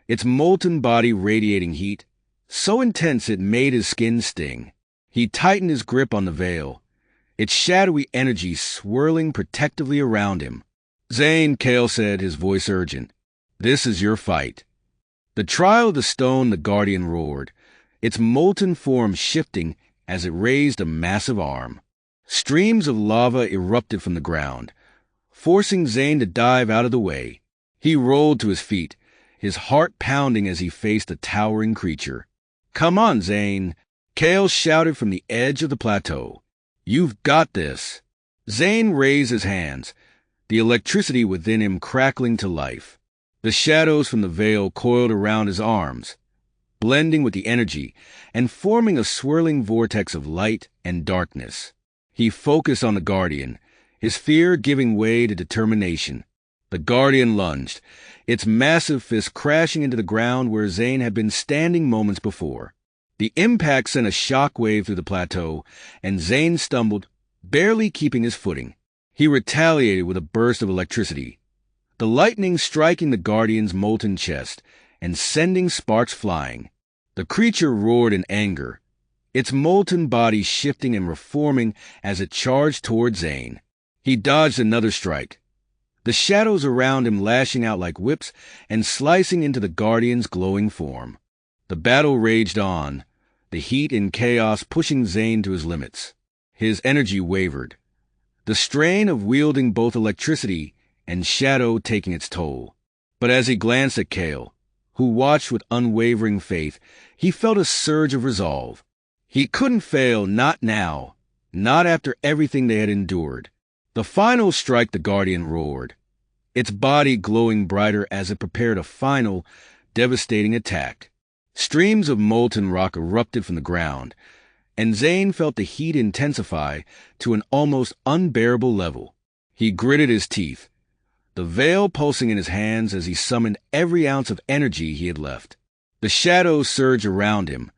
its molten body radiating heat, so intense it made his skin sting. He tightened his grip on the veil, its shadowy energy swirling protectively around him. "Zayn," Kael said, his voice urgent, "this is your fight." The trial of the stone, the guardian roared, its molten form shifting as it raised a massive arm. Streams of lava erupted from the ground, forcing Zayn to dive out of the way. He rolled to his feet, his heart pounding as he faced the towering creature. "Come on, Zayn," Kael shouted from the edge of the plateau. "You've got this." Zayn raised his hands, the electricity within him crackling to life. The shadows from the veil coiled around his arms, blending with the energy and forming a swirling vortex of light and darkness. He focused on the guardian, his fear giving way to determination. The guardian lunged, its massive fist crashing into the ground where Zayn had been standing moments before. The impact sent a shock wave through the plateau, and Zayn stumbled, barely keeping his footing. He retaliated with a burst of electricity, the lightning striking the guardian's molten chest and sending sparks flying. The creature roared in anger, its molten body shifting and reforming as it charged toward Zayn. He dodged another strike, the shadows around him lashing out like whips and slicing into the Guardian's glowing form. The battle raged on, the heat and chaos pushing Zayn to his limits. His energy wavered, the strain of wielding both electricity and shadow taking its toll. But as he glanced at Kael, who watched with unwavering faith, he felt a surge of resolve. He couldn't fail, not now, not after everything they had endured. The final strike, the Guardian roared, its body glowing brighter as it prepared a final, devastating attack. Streams of molten rock erupted from the ground, and Zayn felt the heat intensify to an almost unbearable level. He gritted his teeth, the veil pulsing in his hands as he summoned every ounce of energy he had left. The shadows surged around him,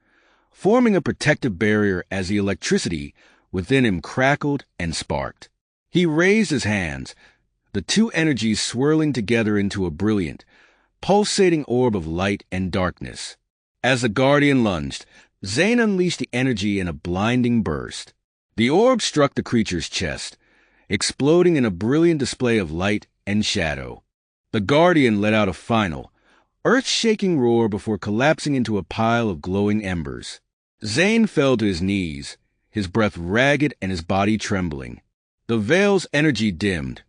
forming a protective barrier as the electricity within him crackled and sparked. He raised his hands, the two energies swirling together into a brilliant, pulsating orb of light and darkness. As the Guardian lunged, Zayn unleashed the energy in a blinding burst. The orb struck the creature's chest, exploding in a brilliant display of light and shadow. The Guardian let out a final, earth-shaking roar before collapsing into a pile of glowing embers. Zayn fell to his knees, his breath ragged and his body trembling. The veil's energy dimmed,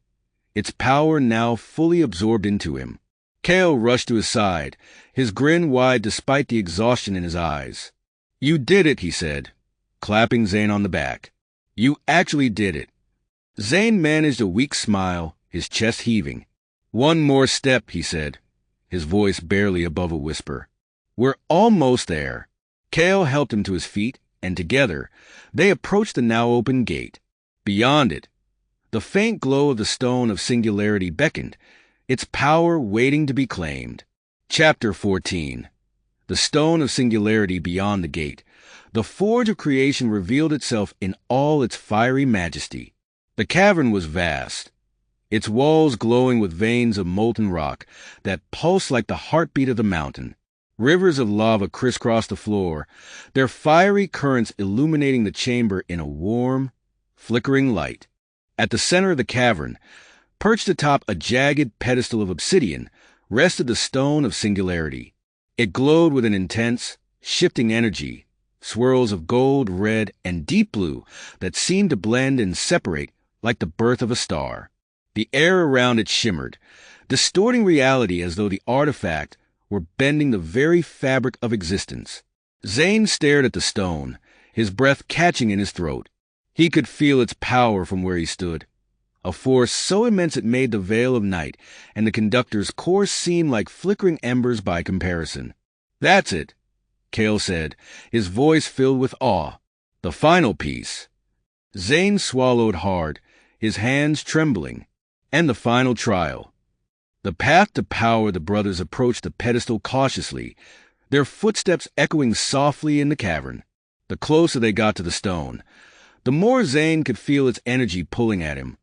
its power now fully absorbed into him. Kael rushed to his side, his grin wide despite the exhaustion in his eyes. "You did it," he said, clapping Zayn on the back. "You actually did it." Zayn managed a weak smile, his chest heaving. "One more step," he said, his voice barely above a whisper. "We're almost there." Kael helped him to his feet, and together, they approached the now open gate. Beyond it, the faint glow of the Stone of Singularity beckoned, its power waiting to be claimed. Chapter 14. The Stone of Singularity beyond the gate. The forge of creation revealed itself in all its fiery majesty. The cavern was vast, its walls glowing with veins of molten rock that pulsed like the heartbeat of the mountain. Rivers of lava crisscrossed the floor, their fiery currents illuminating the chamber in a warm, flickering light. At the center of the cavern, perched atop a jagged pedestal of obsidian, rested the Stone of Singularity. It glowed with an intense, shifting energy, swirls of gold, red, and deep blue that seemed to blend and separate like the birth of a star. The air around it shimmered, distorting reality as though the artifact were bending the very fabric of existence. Zayn stared at the stone, his breath catching in his throat. He could feel its power from where he stood, a force so immense it made the veil of night and the Conductor's course seem like flickering embers by comparison. "That's it," Kael said, his voice filled with awe. "The final piece." Zayn swallowed hard, his hands trembling. "And the final trial." The path to power. The brothers approached the pedestal cautiously, their footsteps echoing softly in the cavern. The closer they got to the stone, the more Zayn could feel its energy pulling at him,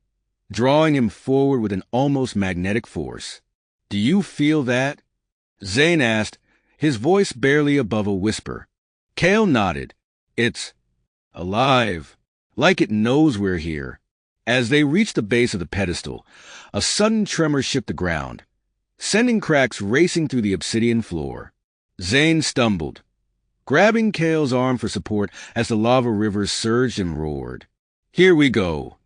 drawing him forward with an almost magnetic force. "Do you feel that?" Zayn asked, his voice barely above a whisper. Kael nodded. "It's alive, like it knows we're here." As they reached the base of the pedestal, a sudden tremor shook the ground, sending cracks racing through the obsidian floor. Zayn stumbled, grabbing Kael's arm for support as the lava rivers surged and roared. "Here we go,"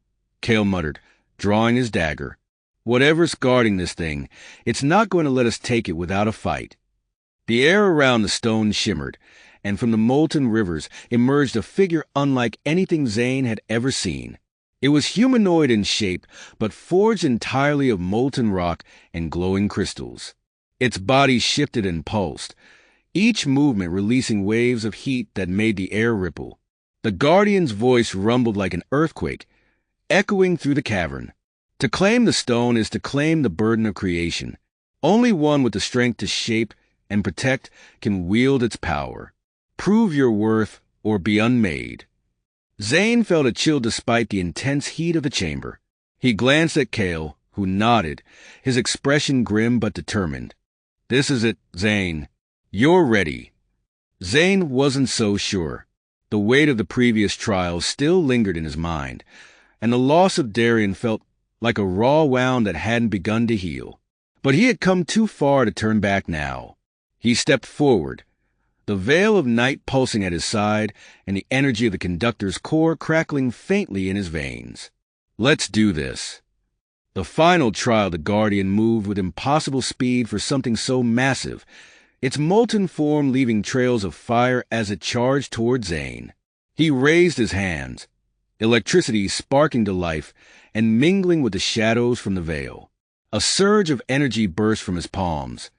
Kael muttered, drawing his dagger. "Whatever's guarding this thing, it's not going to let us take it without a fight." The air around the stone shimmered, and from the molten rivers emerged a figure unlike anything Zayn had ever seen. It was humanoid in shape, but forged entirely of molten rock and glowing crystals. Its body shifted and pulsed, each movement releasing waves of heat that made the air ripple. The Guardian's voice rumbled like an earthquake, echoing through the cavern. "To claim the stone is to claim the burden of creation. Only one with the strength to shape and protect can wield its power. Prove your worth or be unmade." Zayn felt a chill despite the intense heat of the chamber. He glanced at Kael, who nodded, his expression grim but determined. This is it, Zayn. You're ready. Zayn wasn't so sure. The weight of the previous trials still lingered in his mind, and the loss of Eldarion felt like a raw wound that hadn't begun to heal. But he had come too far to turn back now. He stepped forward, the veil of night pulsing at his side and the energy of the Conductor's core crackling faintly in his veins. Let's do this. The final trial, the Guardian moved with impossible speed for something so massive, its molten form leaving trails of fire as it charged toward Zayn. He raised his hands, electricity sparking to life and mingling with the shadows from the veil. A surge of energy burst from his palms,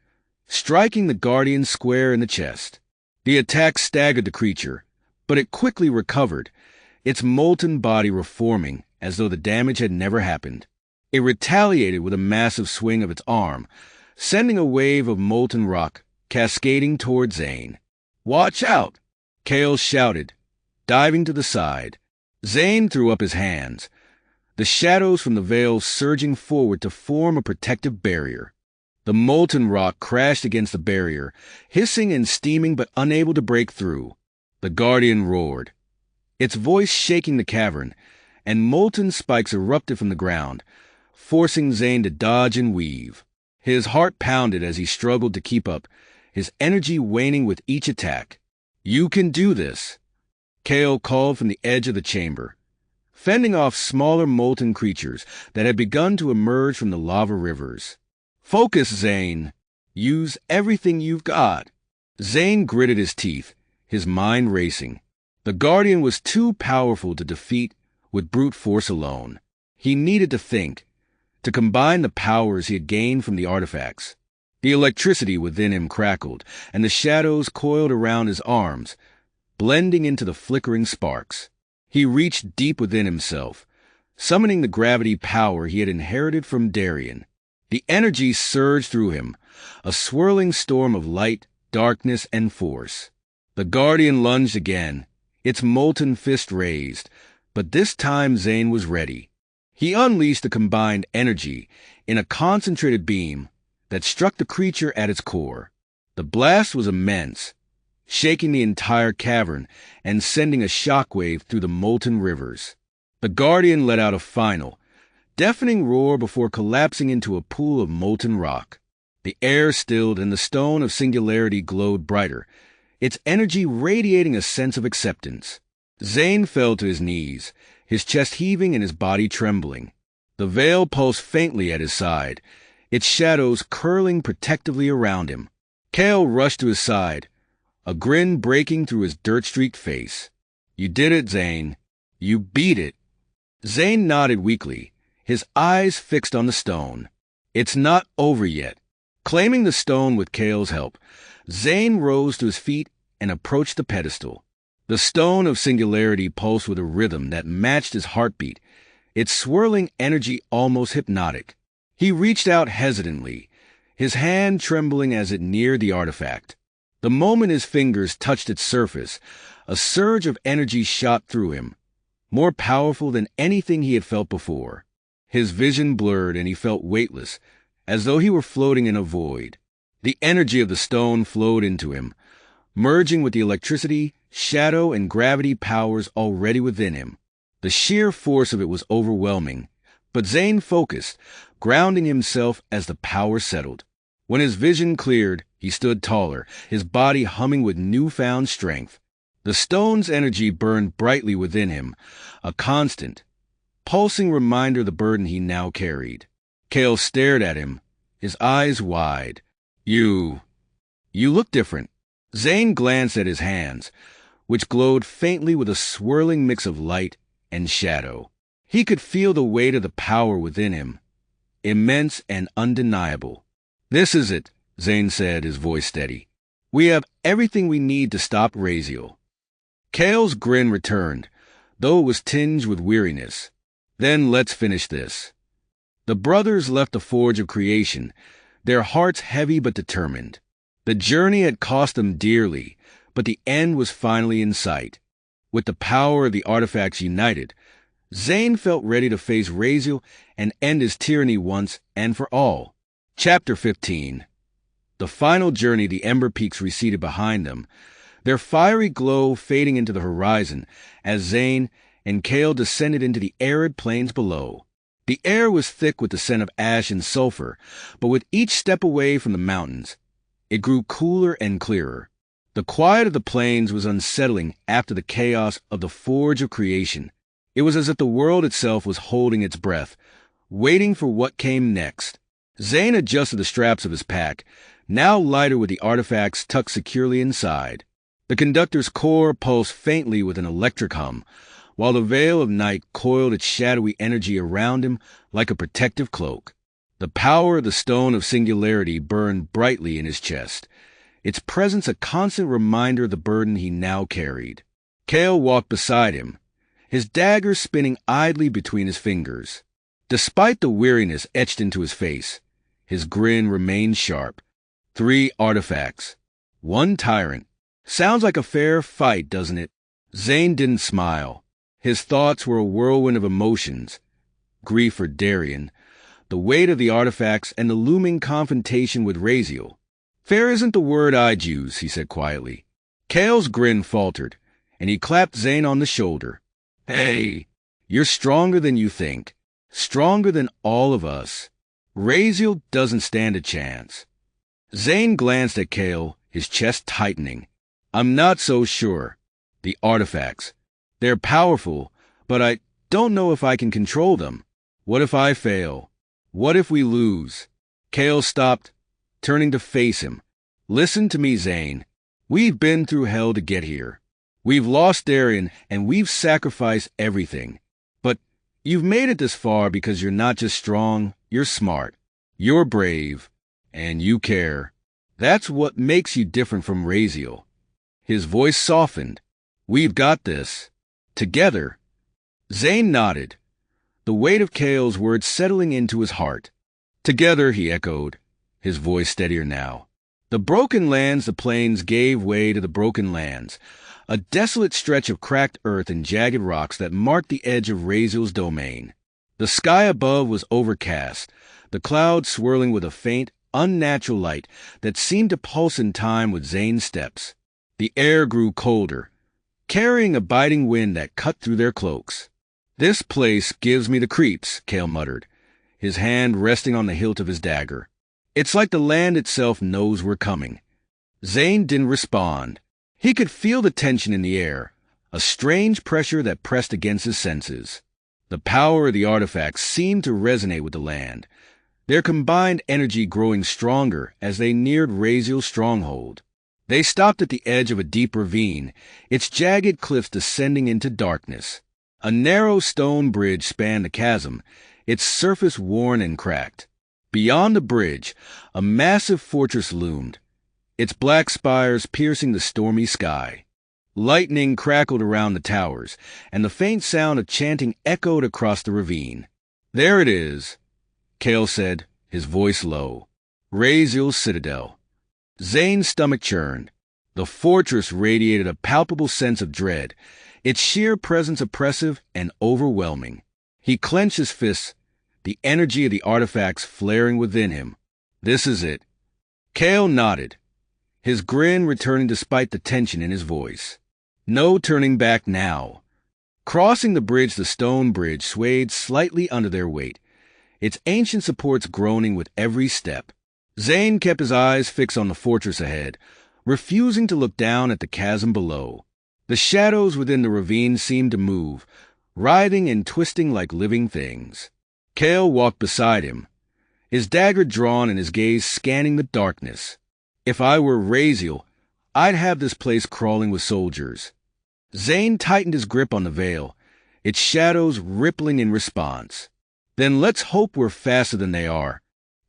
striking the Guardian square in the chest. The attack staggered the creature, but it quickly recovered, its molten body reforming as though the damage had never happened. It retaliated with a massive swing of its arm, sending a wave of molten rock cascading toward Zayn. "Watch out!" Kael shouted, diving to the side. Zayn threw up his hands, the shadows from the veil surging forward to form a protective barrier. The molten rock crashed against the barrier, hissing and steaming but unable to break through. The Guardian roared, its voice shaking the cavern, and molten spikes erupted from the ground, forcing Zayn to dodge and weave. His heart pounded as he struggled to keep up, his energy waning with each attack. "You can do this," Kael called from the edge of the chamber, fending off smaller molten creatures that had begun to emerge from the lava rivers. "Focus, Zayn. Use everything you've got." Zayn gritted his teeth, his mind racing. The Guardian was too powerful to defeat with brute force alone. He needed to think, to combine the powers he had gained from the artifacts. The electricity within him crackled, and the shadows coiled around his arms, blending into the flickering sparks. He reached deep within himself, summoning the gravity power he had inherited from Eldarion. The energy surged through him, a swirling storm of light, darkness, and force. The Guardian lunged again, its molten fist raised, but this time Zayn was ready. He unleashed the combined energy in a concentrated beam that struck the creature at its core. The blast was immense, shaking the entire cavern and sending a shockwave through the molten rivers. The Guardian let out a final, deafening roar before collapsing into a pool of molten rock. The air stilled and the stone of singularity glowed brighter, its energy radiating a sense of acceptance. Zayn fell to his knees, his chest heaving and his body trembling. The veil pulsed faintly at his side, its shadows curling protectively around him. Kael rushed to his side, a grin breaking through his dirt-streaked face. "You did it, Zayn. You beat it." Zayn nodded weakly, his eyes fixed on the stone. "It's not over yet." Claiming the stone with Kael's help, Zayn rose to his feet and approached the pedestal. The stone of singularity pulsed with a rhythm that matched his heartbeat, its swirling energy almost hypnotic. He reached out hesitantly, his hand trembling as it neared the artifact. The moment his fingers touched its surface, a surge of energy shot through him, more powerful than anything he had felt before. His vision blurred and he felt weightless, as though he were floating in a void. The energy of the stone flowed into him, merging with the electricity, shadow, and gravity powers already within him. The sheer force of it was overwhelming, but Zayn focused, grounding himself as the power settled. When his vision cleared, he stood taller, his body humming with newfound strength. The stone's energy burned brightly within him, a constant, pulsing reminder of the burden he now carried. Kael stared at him, his eyes wide. You look different." Zayn glanced at his hands, which glowed faintly with a swirling mix of light and shadow. He could feel the weight of the power within him, immense and undeniable. "This is it," Zayn said, his voice steady. "We have everything we need to stop Rhaziel." Kael's grin returned, though it was tinged with weariness. "Then let's finish this." The brothers left the Forge of Creation, their hearts heavy but determined. The journey had cost them dearly, but the end was finally in sight. With the power of the artifacts united, Zayn felt ready to face Rhaziel and end his tyranny once and for all. Chapter 15. The final journey, the ember peaks receded behind them, their fiery glow fading into the horizon as Zayn and Kael descended into the arid plains below. The air was thick with the scent of ash and sulfur, but with each step away from the mountains, it grew cooler and clearer. The quiet of the plains was unsettling after the chaos of the Forge of Creation. It was as if the world itself was holding its breath, waiting for what came next. Zayn adjusted the straps of his pack, now lighter with the artifacts tucked securely inside. The Conductor's core pulsed faintly with an electric hum, while the veil of night coiled its shadowy energy around him like a protective cloak. The power of the Stone of Singularity burned brightly in his chest, its presence a constant reminder of the burden he now carried. Kael walked beside him, his dagger spinning idly between his fingers. Despite the weariness etched into his face, his grin remained sharp. 3 artifacts. 1 tyrant. Sounds like a fair fight, doesn't it? Zayn didn't smile. His thoughts were a whirlwind of emotions. Grief for Darion, the weight of the artifacts, and the looming confrontation with Rhaziel. Fair isn't the word I'd use, he said quietly. Kael's grin faltered, and he clapped Zayn on the shoulder. Hey, you're stronger than you think. Stronger than all of us. Rhaziel doesn't stand a chance. Zayn glanced at Kael, his chest tightening. I'm not so sure. The artifacts. They're powerful, but I don't know if I can control them. What if I fail? What if we lose? Kael stopped, turning to face him. Listen to me, Zayn. We've been through hell to get here. We've lost Darion, and we've sacrificed everything. But you've made it this far because you're not just strong, you're smart. You're brave, and you care. That's what makes you different from Rhaziel. His voice softened. We've got this. Together. Zayn nodded, the weight of Kael's words settling into his heart. Together, he echoed, his voice steadier now. The broken lands, the plains gave way to the broken lands, a desolate stretch of cracked earth and jagged rocks that marked the edge of Rhaziel's domain. The sky above was overcast, the clouds swirling with a faint, unnatural light that seemed to pulse in time with Zayn's steps. The air grew colder, carrying a biting wind that cut through their cloaks. This place gives me the creeps, Kael muttered, his hand resting on the hilt of his dagger. It's like the land itself knows we're coming. Zayn didn't respond. He could feel the tension in the air, a strange pressure that pressed against his senses. The power of the artifacts seemed to resonate with the land, their combined energy growing stronger as they neared Rhaziel's stronghold. They stopped at the edge of a deep ravine, its jagged cliffs descending into darkness. A narrow stone bridge spanned the chasm, its surface worn and cracked. Beyond the bridge, a massive fortress loomed, its black spires piercing the stormy sky. Lightning crackled around the towers, and the faint sound of chanting echoed across the ravine. There it is, Kael said, his voice low. Rhaziel's citadel. Zayn's stomach churned. The fortress radiated a palpable sense of dread, its sheer presence oppressive and overwhelming. He clenched his fists, the energy of the artifacts flaring within him. This is it. Kael nodded, his grin returning despite the tension in his voice. No turning back now. Crossing the bridge, the stone bridge swayed slightly under their weight, its ancient supports groaning with every step. Zayn kept his eyes fixed on the fortress ahead, refusing to look down at the chasm below. The shadows within the ravine seemed to move, writhing and twisting like living things. Kael walked beside him, his dagger drawn and his gaze scanning the darkness. If I were Rhaziel, I'd have this place crawling with soldiers. Zayn tightened his grip on the veil, its shadows rippling in response. Then let's hope we're faster than they are.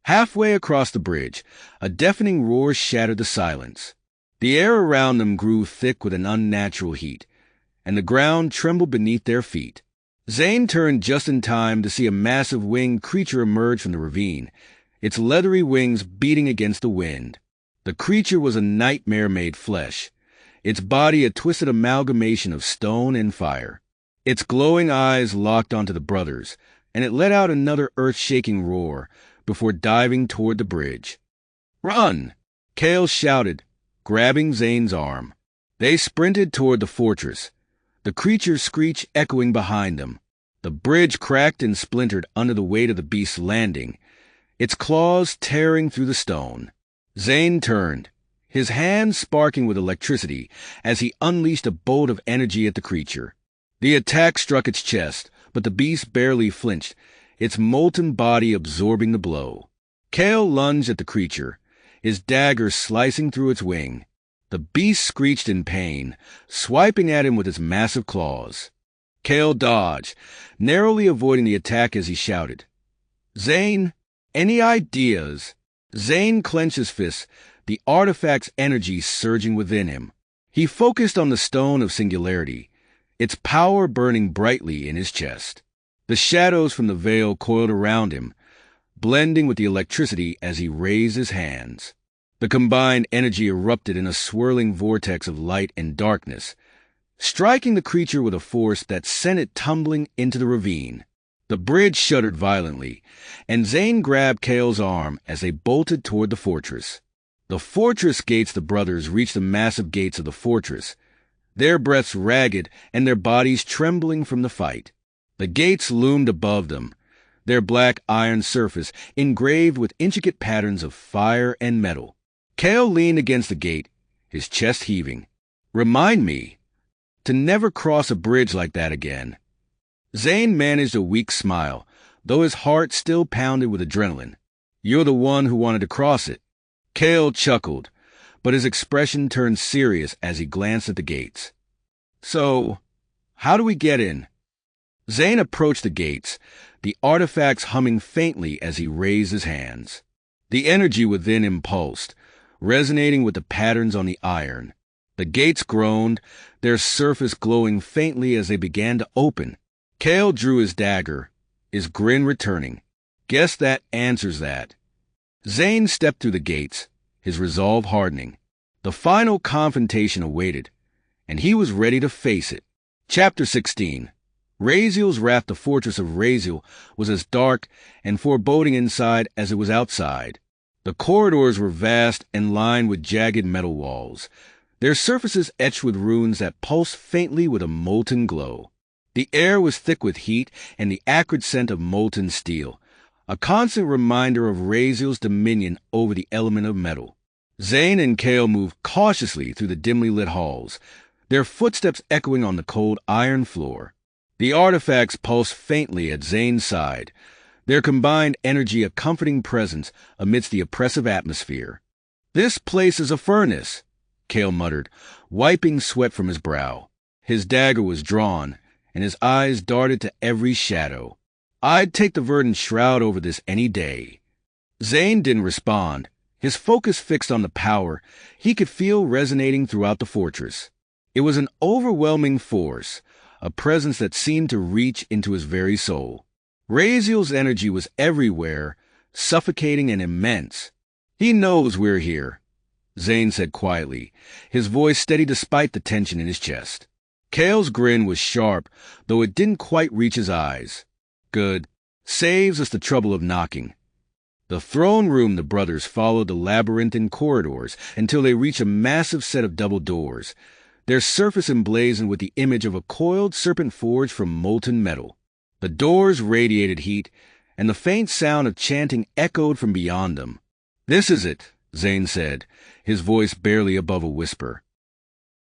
Halfway across the bridge, a deafening roar shattered the silence. The air around them grew thick with an unnatural heat, and the ground trembled beneath their feet. Zayn turned just in time to see a massive winged creature emerge from the ravine, its leathery wings beating against the wind. The creature was a nightmare made flesh, its body a twisted amalgamation of stone and fire. Its glowing eyes locked onto the brothers, and it let out another earth-shaking roar before diving toward the bridge. Run! Kael shouted, grabbing Zayn's arm. They sprinted toward the fortress, the creature's screech echoing behind them. The bridge cracked and splintered under the weight of the beast's landing, its claws tearing through the stone. Zayn turned, his hands sparking with electricity as he unleashed a bolt of energy at the creature. The attack struck its chest, but the beast barely flinched, its molten body absorbing the blow. Kael lunged at the creature, his dagger slicing through its wing. The beast screeched in pain, swiping at him with its massive claws. Kael dodged, narrowly avoiding the attack as he shouted, "Zayn, any ideas?" Zayn clenched his fists, the artifact's energy surging within him. He focused on the stone of singularity, its power burning brightly in his chest. The shadows from the veil coiled around him, blending with the electricity as he raised his hands. The combined energy erupted in a swirling vortex of light and darkness, striking the creature with a force that sent it tumbling into the ravine. The bridge shuddered violently, and Zayn grabbed Kael's arm as they bolted toward the fortress. The fortress gates. The brothers reached the massive gates of the fortress, their breaths ragged and their bodies trembling from the fight. The gates loomed above them, their black iron surface engraved with intricate patterns of fire and metal. Kael leaned against the gate, his chest heaving. "Remind me to never cross a bridge like that again." Zayn managed a weak smile, though his heart still pounded with adrenaline. "You're the one who wanted to cross it." Kael chuckled, but his expression turned serious as he glanced at the gates. "So, how do we get in?" Zayn approached the gates, the artifacts humming faintly as he raised his hands. The energy within him pulsed, resonating with the patterns on the iron. The gates groaned, their surface glowing faintly as they began to open. Kael drew his dagger, his grin returning. "Guess that answers that." Zayn stepped through the gates, his resolve hardening. The final confrontation awaited, and he was ready to face it. Chapter 16. Rhaziel's wrath. The fortress of Rhaziel was as dark and foreboding inside as it was outside. The corridors were vast and lined with jagged metal walls, their surfaces etched with runes that pulsed faintly with a molten glow. The air was thick with heat and the acrid scent of molten steel, a constant reminder of Rhaziel's dominion over the element of metal. Zayn and Kael moved cautiously through the dimly lit halls, their footsteps echoing on the cold iron floor. The artifacts pulsed faintly at Zayn's side, their combined energy a comforting presence amidst the oppressive atmosphere. "This place is a furnace," Kael muttered, wiping sweat from his brow. His dagger was drawn, and his eyes darted to every shadow. "I'd take the Verdant Shroud over this any day." Zayn didn't respond, his focus fixed on the power he could feel resonating throughout the fortress. It was an overwhelming force, a presence that seemed to reach into his very soul. Rhaziel's energy was everywhere, suffocating and immense. "He knows we're here," Zayn said quietly, his voice steady despite the tension in his chest. Kael's grin was sharp, though it didn't quite reach his eyes. "Good. Saves us the trouble of knocking." The throne room. The brothers followed the labyrinthine corridors until they reached a massive set of double doors, their surface emblazoned with the image of a coiled serpent forged from molten metal. The doors radiated heat, and the faint sound of chanting echoed from beyond them. "This is it," Zayn said, his voice barely above a whisper.